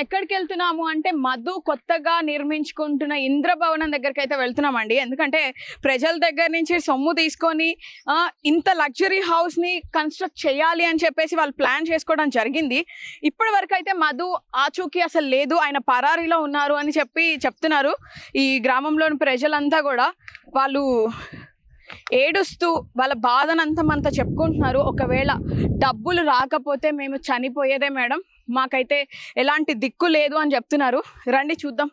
ఎక్కడికి వెళ్తున్నాము అంటే మధు కొత్తగా నిర్మించుకుంటున్న ఇంద్రభవనం దగ్గరికి అయితే వెళ్తున్నామండి. ఎందుకంటే ప్రజల దగ్గర నుంచి సొమ్ము తీసుకొని ఇంత లగ్జరీ హౌస్ని కన్స్ట్రక్ట్ చేయాలి అని చెప్పేసి వాళ్ళు ప్లాన్ చేసుకోవడం జరిగింది. ఇప్పటి వరకు అయితే మధు ఆచూకీ అసలు లేదు, ఆయన పరారీలో ఉన్నారు అని చెప్తున్నారు. ఈ గ్రామంలోని ప్రజలంతా కూడా వాళ్ళు ఏడుస్తూ వాళ్ళ బాధనంతా చెప్పుకుంటున్నారు. ఒకవేళ డబ్బులు రాకపోతే మేము చనిపోయేదే మేడం, మాకైతే ఎలాంటి దిక్కు లేదు అని చెప్తున్నారు. రండి చూద్దాం.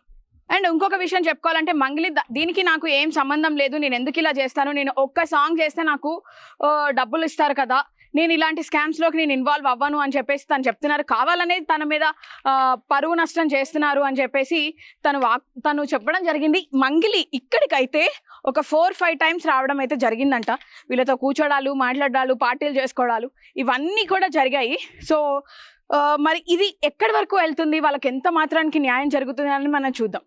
అండ్ ఇంకొక విషయం చెప్పుకోవాలంటే మంగ్లీ దీనికి నాకు ఏం సంబంధం లేదు, నేను ఎందుకు ఇలా చేస్తాను, నేను ఒక్క సాంగ్ చేస్తే నాకు డబ్బులు ఇస్తారు కదా, నేను ఇలాంటి స్కామ్స్లోకి నేను ఇన్వాల్వ్ అవ్వను అని చెప్పేసి తను చెప్తున్నారు. కావాలనే తన మీద పరువు నష్టం చేస్తున్నారు అని చెప్పేసి తను చెప్పడం జరిగింది. మంగ్లీ ఇక్కడికైతే ఒక 4-5 టైమ్స్ రావడం అయితే జరిగిందంట. వీళ్ళతో కూర్చోడాలు, మాట్లాడాలు, పార్టీలు చేసుకోవడాలు ఇవన్నీ కూడా జరిగాయి. సో మరి ఇది ఎక్కడి వరకు వెళ్తుంది, వాళ్ళకి ఎంత మాత్రానికి న్యాయం జరుగుతుంది అని మనం చూద్దాం.